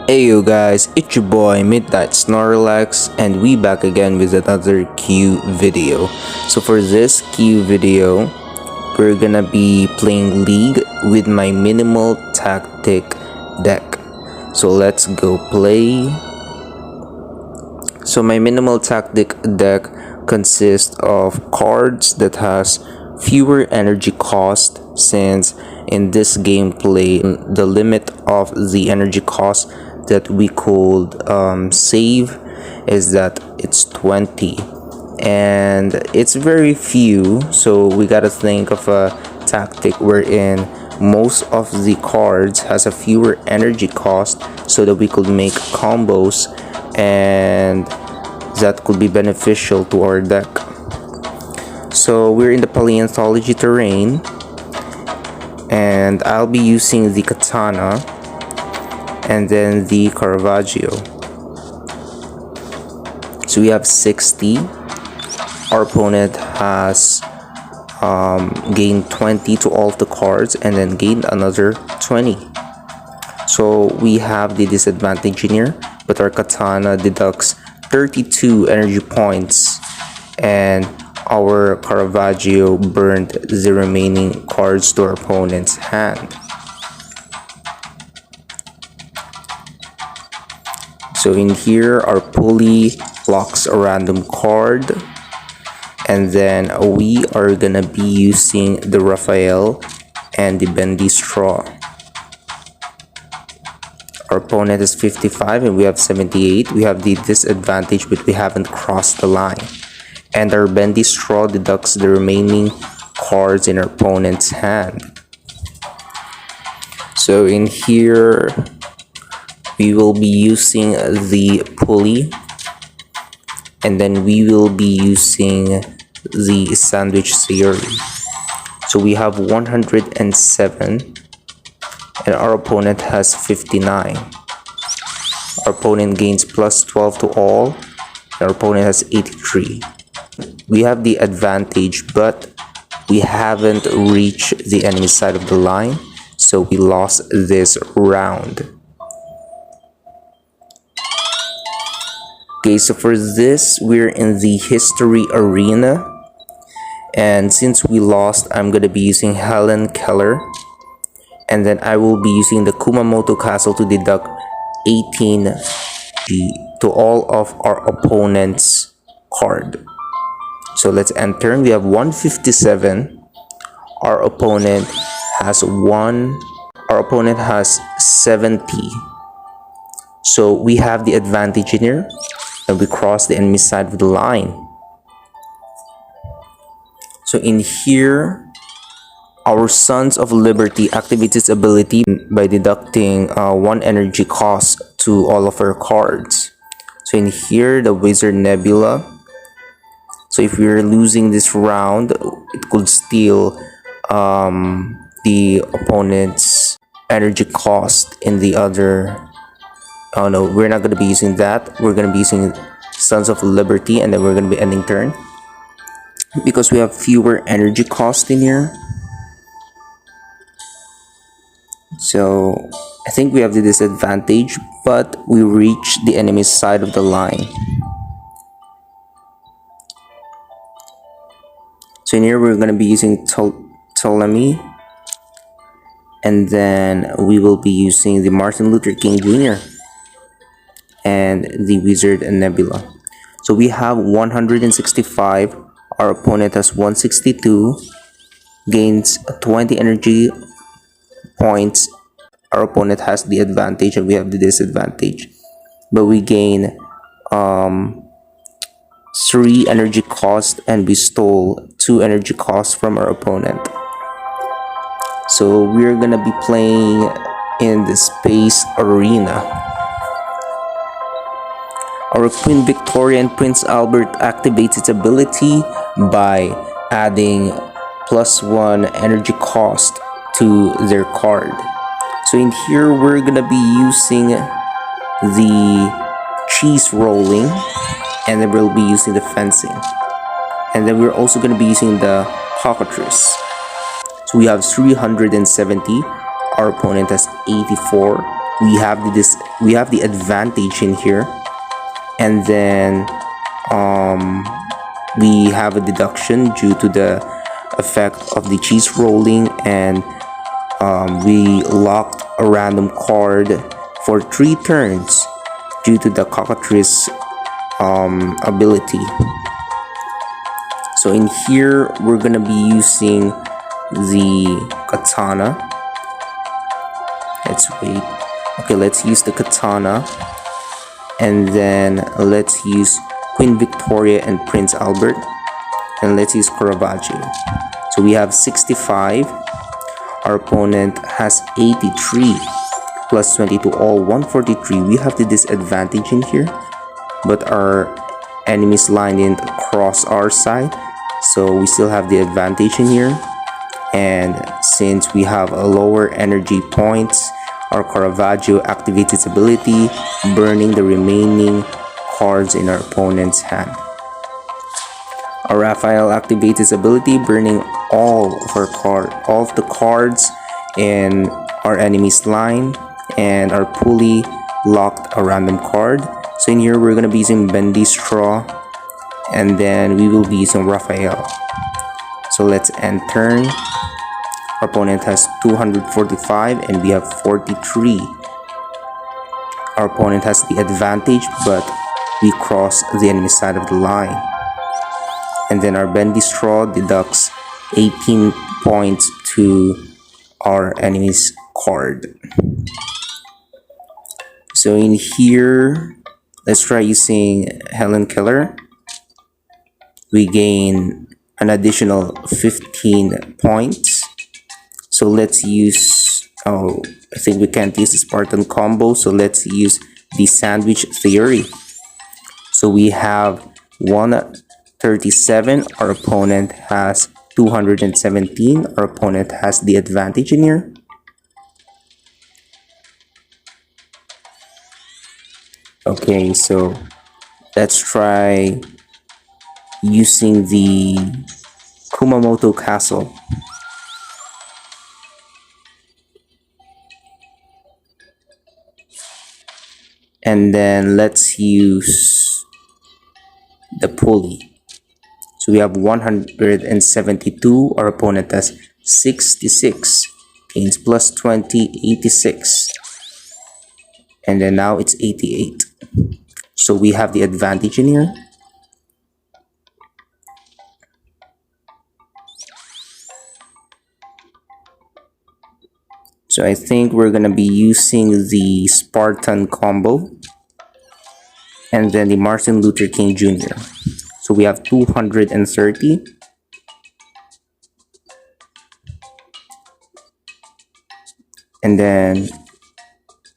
Hey you guys, it's your boy Midnight Snorlax and we back again with another Q video. So for this Q video, we're gonna be playing League with my minimal tactic deck. So let's go play. So my minimal tactic deck consists of cards that has fewer energy cost, since in this gameplay the limit of the energy cost that we could save is that it's 20, and it's very few, so we gotta think of a tactic wherein most of the cards has a fewer energy cost so that we could make combos and that could be beneficial to our deck. So we're in the Paleontology terrain and I'll be using the Katana and then the Caravaggio. So we have 60. Our opponent has gained 20 to all of the cards and then gained another 20. So we have the disadvantage in here, but our Katana deducts 32 energy points and our Caravaggio burned the remaining cards to our opponent's hand. So in here, our pulley locks a random card, and then we are gonna be using the Raphael and the Bendy Straw. Our opponent is 55 and we have 78. We have the disadvantage, but we haven't crossed the line. And our Bendy Straw deducts the remaining cards in our opponent's hand. So in here, we will be using the pulley, and then we will be using the sandwich theory. So we have 107 and our opponent has 59. Our opponent gains plus 12 to all. Our opponent has 83. We have the advantage, but we haven't reached the enemy side of the line, so we lost this round. Okay, so for this, we're in the history arena, and since we lost, I'm gonna be using Helen Keller, and then I will be using the Kumamoto Castle to deduct 18 to all of our opponent's card. So let's enter. We have 157. Our opponent has 70. So we have the advantage in here, and we cross the enemy side of the line. So in here, our Sons of Liberty activates its ability by deducting 1 energy cost to all of our cards. So in here, the Wizard Nebula. So if we're losing this round, it could steal the opponent's energy cost in the other. Oh no, we're not going to be using that. We're going to be using Sons of Liberty, and then we're going to be ending turn because we have fewer energy cost in here. So I think we have the disadvantage, but we reach the enemy's side of the line. So in here, we're going to be using Ptolemy, and then we will be using the Martin Luther King Jr. and the Wizard and Nebula. So we have 165. Our opponent has 162. Gains 20 energy points. Our opponent has the advantage and we have the disadvantage. But we gain 3 energy cost and we stole 2 energy costs from our opponent. So we're gonna be playing in the Space Arena. Our Queen Victoria and Prince Albert activates its ability by adding +1 energy cost to their card. So in here, we're gonna be using the cheese rolling, and then we'll be using the fencing. And then we're also gonna be using the cockatrice. So we have 370. Our opponent has 84. we have the advantage in here, and then we have a deduction due to the effect of the cheese rolling, and we locked a random card for 3 turns due to the cockatrice ability. So in here we're gonna be using the katana. Let's wait. Okay, let's use the katana, and then let's use Queen Victoria and Prince Albert, and let's use Caravaggio. So we have 65. Our opponent has 83 plus 22, all 143. We have the disadvantage in here, but our enemy's line didn't cross our side, so we still have the advantage in here. And since we have a lower energy points, our Caravaggio activates its ability, burning the remaining cards in our opponent's hand. Our Raphael activates its ability, burning all of the cards in our enemy's line, and our pulley locked a random card. So in here we're gonna be using Bendy Straw, and then we will be using Raphael. So let's end turn. Our opponent has 245 and we have 43. Our opponent has the advantage, but we cross the enemy side of the line. And then our Bendy Straw deducts 18 points to our enemy's card. So in here, let's try using Helen Keller. We gain an additional 15 points. So let's use, I think we can't use the Spartan combo, so let's use the sandwich theory. So we have 137, our opponent has 217, our opponent has the advantage in here. Okay, so let's try using the Kumamoto Castle. And then let's use the pulley. So we have 172, our opponent has 66, gains plus 20, 86. And then now it's 88. So we have the advantage in here. So I think we're gonna be using the Spartan combo and then the Martin Luther King Jr. So we have 230. And then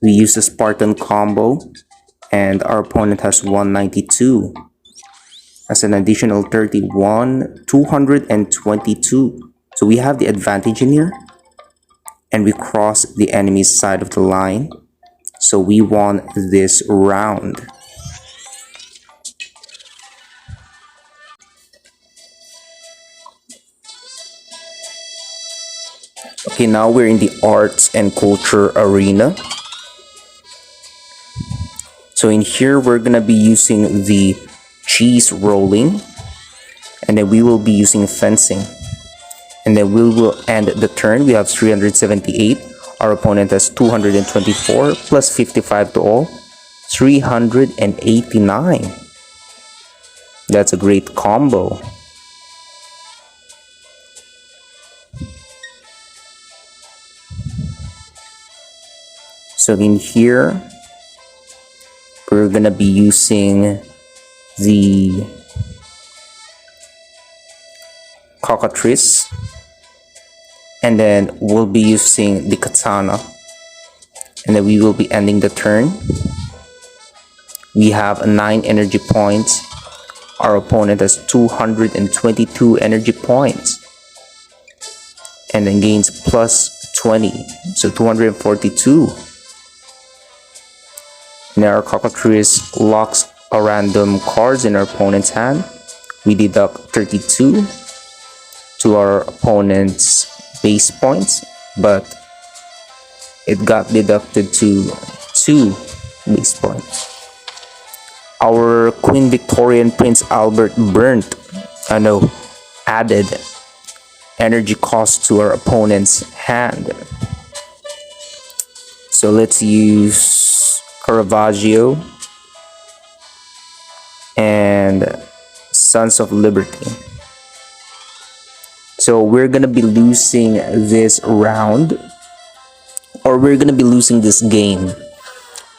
we use the Spartan combo and our opponent has 192. As an additional 31, 222. So we have the advantage in here. And we cross the enemy's side of the line, so we won this round. Okay, now we're in the arts and culture arena. So in here we're gonna be using the cheese rolling, and then we will be using fencing. And then we will end the turn. We have 378. Our opponent has 224 plus 55 to all, 389. That's a great combo. So in here, we're gonna be using the cockatrice. And then we'll be using the katana, and then we will be ending the turn. We have 9 energy points. Our opponent has 222 energy points, and then gains plus 20, so 242. Now our cockatrice locks a random cards in our opponent's hand. We deduct 32 to our opponent's base points, but it got deducted to 2 base points. Our Queen Victoria and Prince Albert added energy cost to our opponent's hand. So let's use Caravaggio and Sons of Liberty. So we're gonna be losing this round, or we're gonna be losing this game.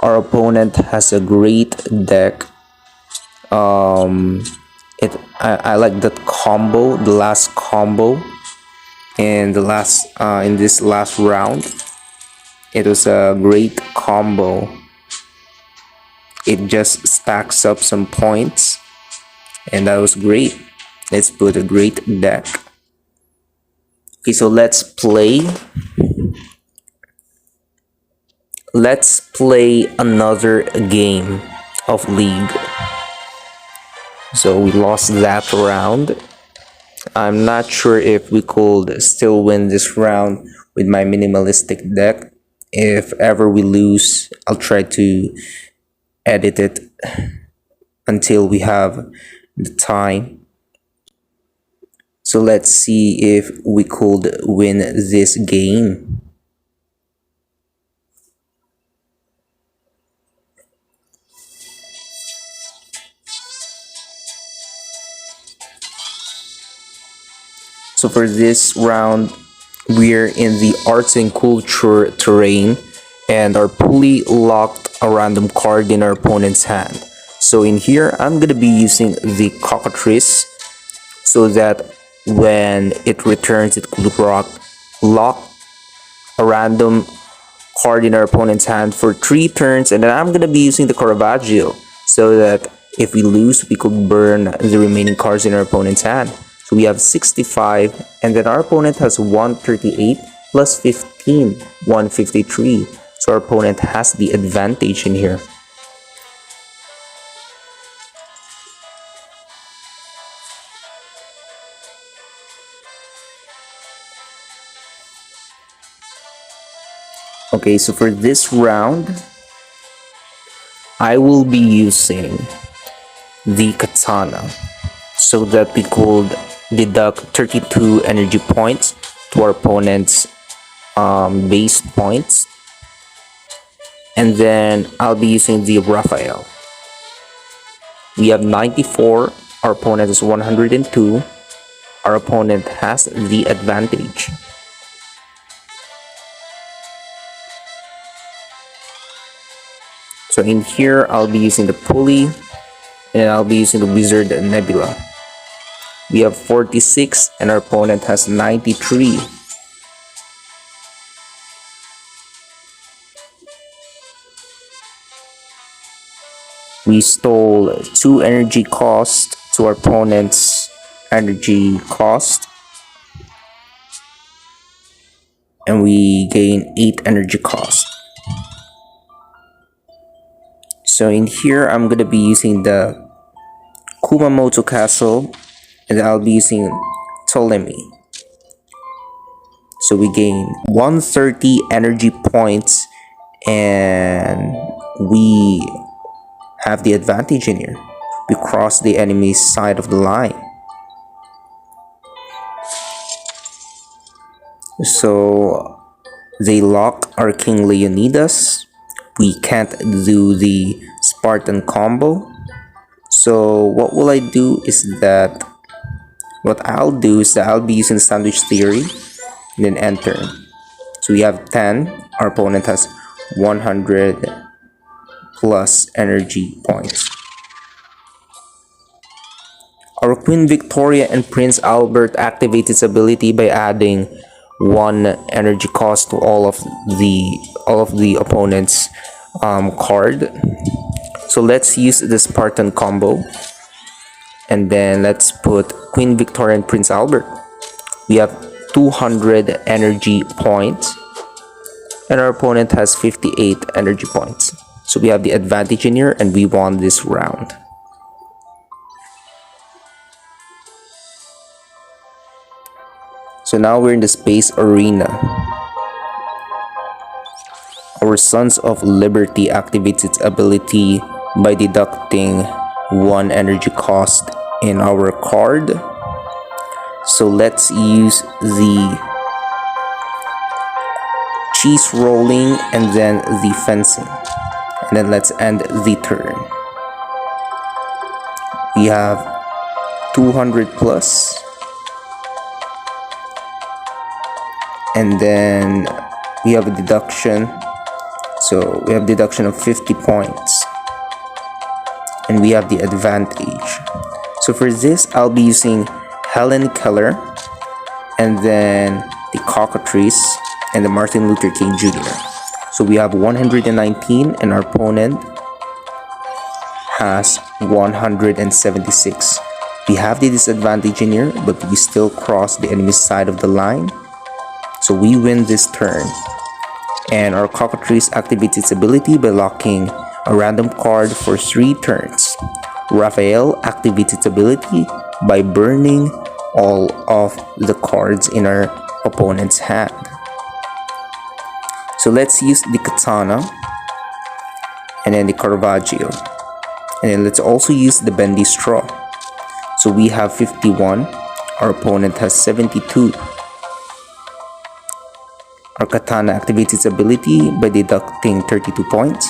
Our opponent has a great deck. I like that combo, the last combo in this last round. It was a great combo. It just stacks up some points, and that was great. Let's put a great deck. Okay, so let's play another game of League. So we lost that round. I'm not sure if we could still win this round with my minimalistic deck. If ever we lose, I'll try to edit it until we have the time. So let's see if we could win this game. So for this round, we're in the arts and culture terrain, and are fully locked a random card in our opponent's hand. So in here, I'm gonna be using the Cockatrice, so that when it returns, it could lock a random card in our opponent's hand for 3 turns, and then I'm gonna be using the Caravaggio, so that if we lose, we could burn the remaining cards in our opponent's hand. So we have 65, and then our opponent has 138 plus 15, 153. So our opponent has the advantage in here. Okay, so for this round, I will be using the Katana, so that we could deduct 32 energy points to our opponent's base points. And then I'll be using the Raphael. We have 94, our opponent is 102. Our opponent has the advantage. So in here, I'll be using the Pulley, and I'll be using the Wizard Nebula. We have 46, and our opponent has 93. We stole 2 energy cost to our opponent's energy cost, and we gain 8 energy cost. So in here, I'm gonna be using the Kumamoto Castle, and I'll be using Ptolemy. So we gain 130 energy points, and we have the advantage in here. We cross the enemy's side of the line. So they lock our King Leonidas. We can't do the Spartan combo. So what will I do is that I'll be using the sandwich theory, and then enter. So we have 10, our opponent has 100 plus energy points. Our Queen Victoria and Prince Albert activate its ability by adding 1 energy cost to all of the opponent's card. So let's use the Spartan combo, and then let's put Queen Victoria and Prince Albert. We have 200 energy points, and our opponent has 58 energy points. So we have the advantage in here, and we won this round. So now we're in the space arena. our Sons of Liberty activates its ability by deducting 1 energy cost in our card. So let's use the cheese rolling and then the fencing, and then let's end the turn. We have 200 plus, and then we have a deduction, so we have deduction of 50 points, and we have the advantage. So for this, I'll be using Helen Keller, and then the Cockatrice, and the Martin Luther King Jr. So we have 119, and our opponent has 176. We have the disadvantage in here, but we still cross the enemy side of the line. So we win this turn. And our Cockatrice activates its ability by locking a random card for 3 turns. Raphael activates its ability by burning all of the cards in our opponent's hand. So let's use the Katana, and then the Caravaggio, and then let's also use the Bendy Straw. So we have 51, our opponent has 72. Our Katana activates its ability by deducting 32 points,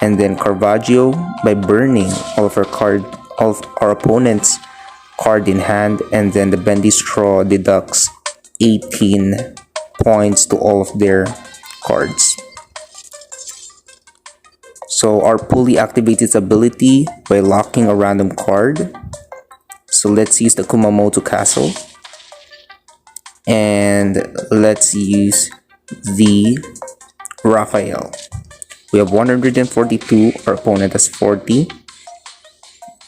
and then Caravaggio by burning all of our opponent's card in hand, and then the Bendy Straw deducts 18 points to all of their cards. So our pulley activates its ability by locking a random card. So let's use the Kumamoto Castle, and let's use the Raphael. We have 142, our opponent has 40,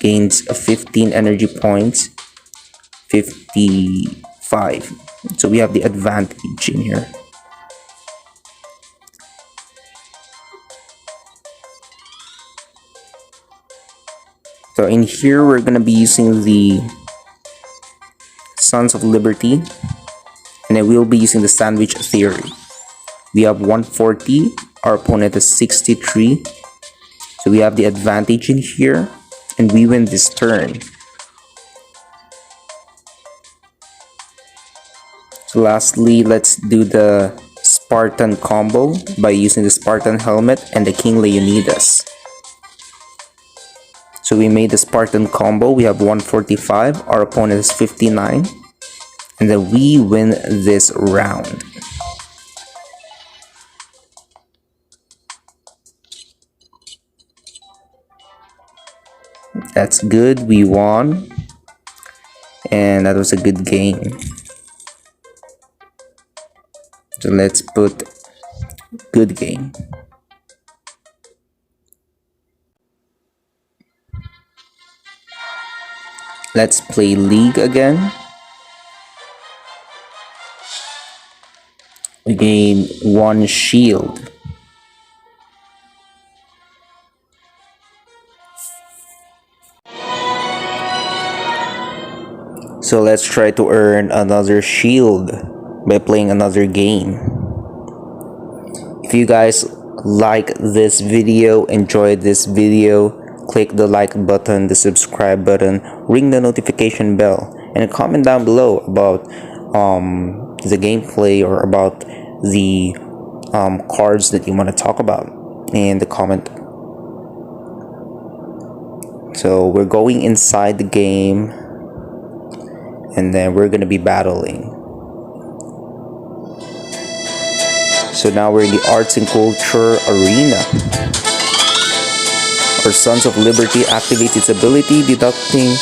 gains 15 energy points, 55. So we have the advantage in here. So in here, we're gonna be using the Sons of Liberty, and then we'll be using the Sandwich Theory. We have 140, our opponent has 63. So we have the advantage in here, and we win this turn. So lastly, let's do the Spartan combo by using the Spartan helmet and the King Leonidas. So we made the Spartan combo. We have 145, our opponent is 59, and then we win this round. That's good, we won, and that was a good game. So let's put good game. Let's play League again. We gain 1 shield. So let's try to earn another shield by playing another game. If you guys like this video, enjoyed this video, click the like button, the subscribe button, ring the notification bell, and comment down below about the gameplay or about the cards that you want to talk about in the comment. So we're going inside the game, and then we're gonna be battling. So now we're in the Arts and Culture Arena. Our Sons of Liberty activates its ability, deducting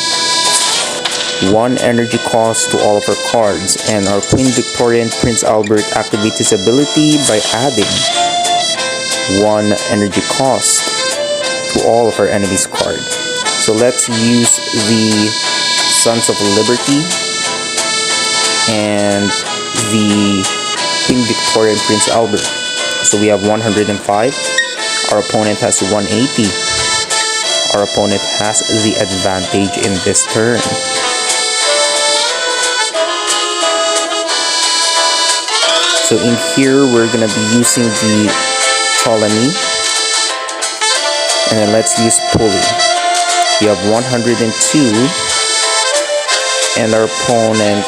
1 energy cost to all of our cards, and our Queen Victoria and Prince Albert activates its ability by adding 1 energy cost to all of our enemies' cards. So let's use the Sons of Liberty and the Queen Victoria and Prince Albert. So we have 105. Our opponent has 180. Our opponent has the advantage in this turn. So in here, we're gonna be using the Ptolemy. And then let's use pulley. We have 102, and our opponent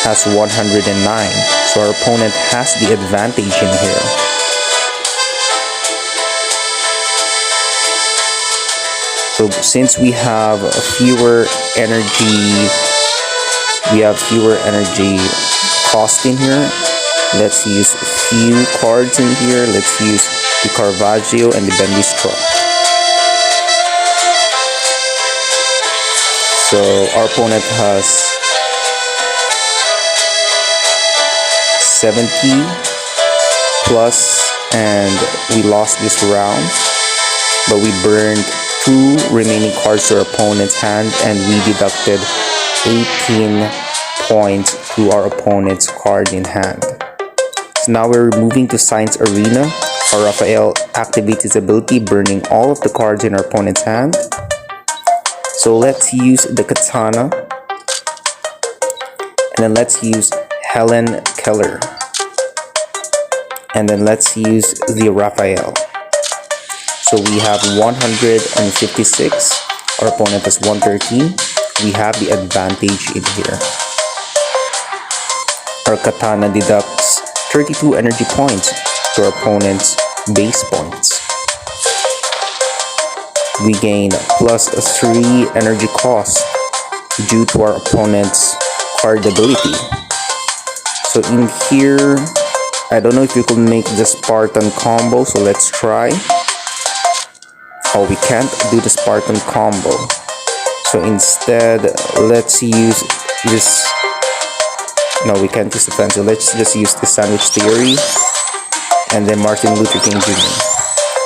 has 109. So our opponent has the advantage in here. So since we have fewer energy cost in here, let's use few cards in here. Let's use the Caravaggio and the Bendy Straw. So our opponent has 70 plus, and we lost this round, but we burned 2 remaining cards to our opponent's hand, and we deducted 18 points to our opponent's card in hand. So now we're moving to Science Arena. Our Raphael activates his ability, burning all of the cards in our opponent's hand. So let's use the Katana, and then let's use Helen Keller, and then let's use the Raphael. So we have 156, our opponent has 113. We have the advantage in here. Our Katana deducts 32 energy points to our opponent's base points. We gain plus 3 energy cost due to our opponent's card ability. So in here, I don't know if you could make the Spartan combo, so let's try. Oh, we can't do the Spartan combo. So instead, let's use this. No, we can't use the pencil. Let's just use the Sandwich Theory and then Martin Luther King Jr.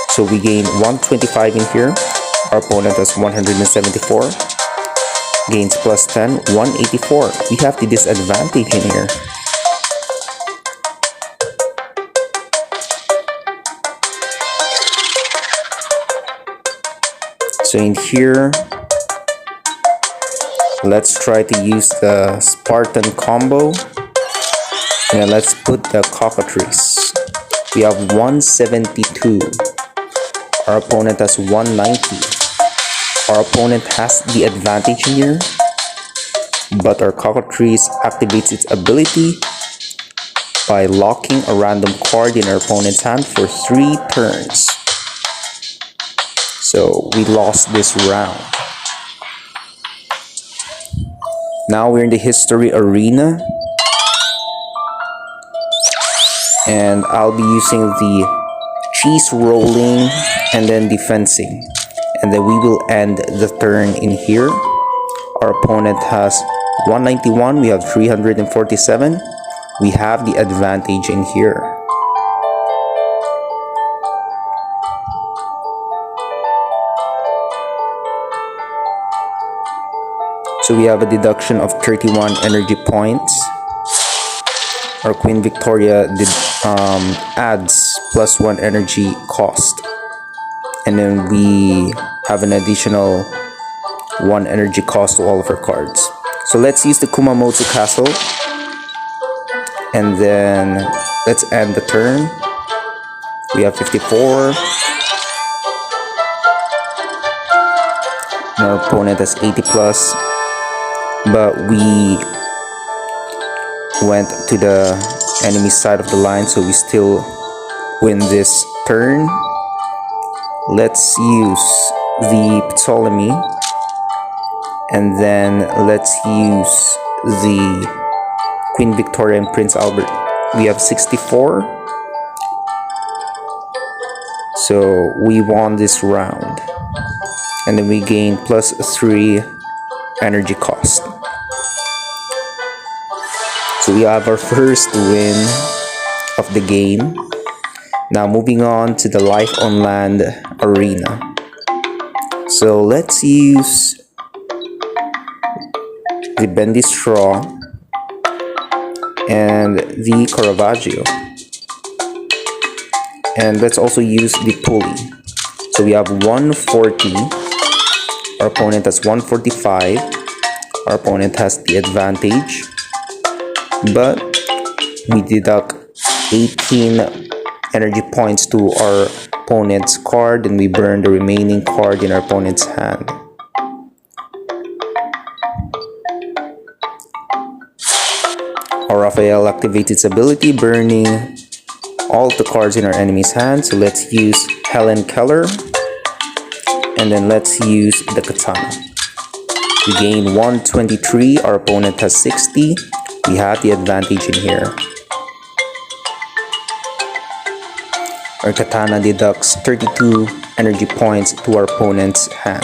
So we gain 125 in here. Our opponent has 174. Gains plus 10, 184. We have the disadvantage in here. So in here, let's try to use the Spartan combo. And then let's put the Cockatrice. We have 172. Our opponent has 190. Our opponent has the advantage in here, but our Cockatrice activates its ability by locking a random card in our opponent's hand for 3 turns. So we lost this round. Now we're in the History Arena, and I'll be using the cheese rolling and then the fencing, and then we will end the turn in here. Our opponent has 191, we have 347. We have the advantage in here. So we have a deduction of 31 energy points. Our Queen Victoria adds plus 1 energy cost. And then we have an additional 1 energy cost to all of our cards. So let's use the Kumamoto Castle. And then let's end the turn. We have 54. And our opponent has 80 plus. But we went to the enemy side of the line, so we still win this turn. Let's use the Ptolemy, and then let's use the Queen Victoria and Prince Albert. We have 64, so we won this round, and then we gain plus 3 energy cost. So we have our first win of the game. Now moving on to the Life on Land Arena. So let's use the Bendy Straw and the Caravaggio. And let's also use the pulley. So we have 140. Our opponent has 145. Our opponent has the advantage, but we deduct 18 energy points to our opponent's card, and we burn the remaining card in our opponent's hand. Our Raphael activates its ability, burning all the cards in our enemy's hand. So let's use Helen Keller, and then let's use the Katana. We gain 123, our opponent has 60. We have the advantage in here. Our Katana deducts 32 energy points to our opponent's hand,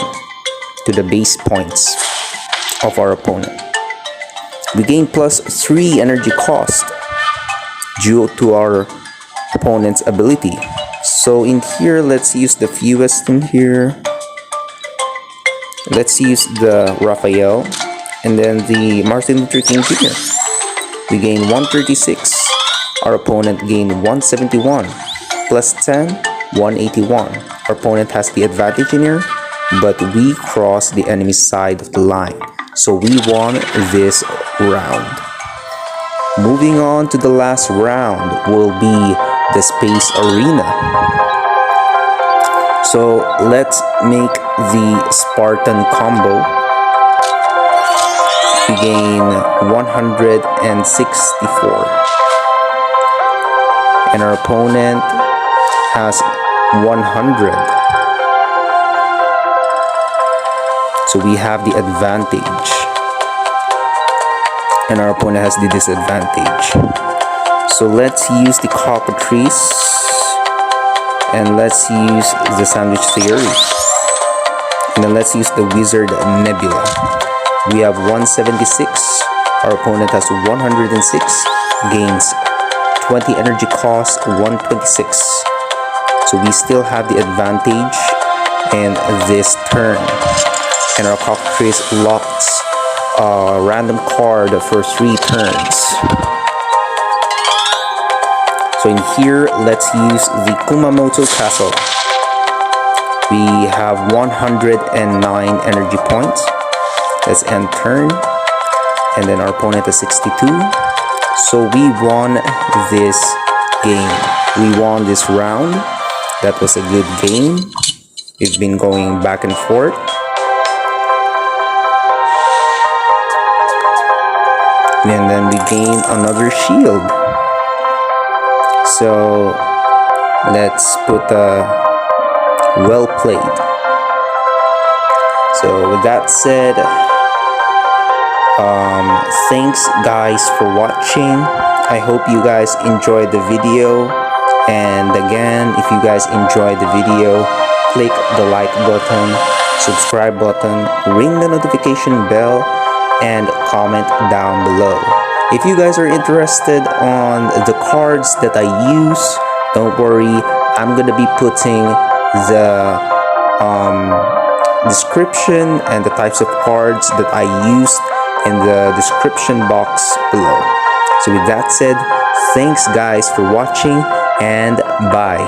to the base points of our opponent. We gain plus 3 energy cost due to our opponent's ability. So in here, let's use the fewest in here. Let's use the Raphael and then the Martin Luther King Jr. We gain 136. Our opponent gained 171. Plus 10, 181. Our opponent has the advantage in here, but we cross the enemy's side of the line. So we won this round. Moving on to the last round will be the Space Arena. So let's make the Spartan combo. We gain 164. And our opponent has 100. So we have the advantage, and our opponent has the disadvantage. So let's use the cockatrice, and let's use the sandwich theory, and then let's use the wizard nebula. We have 176. Our opponent has 106. Gains 20 energy cost, 126. So we still have the advantage in this turn. And our cockatrice locks a random card for 3 turns. So in here, let's use the Kumamoto Castle. We have 109 energy points. Let's end turn. And then our opponent has 62. So we won this game. We won this round. That was a good game. It's been going back and forth. And then we gain another shield. So let's put a well played. So with that said, thanks guys for watching. I hope you guys enjoyed the video. And again, if you guys enjoyed the video, click the like button, subscribe button, ring the notification bell, and comment down below. If you guys are interested on the cards that I use, don't worry, I'm gonna be putting the description and the types of cards that I used in the description box below. So with that said, thanks guys for watching, and bye.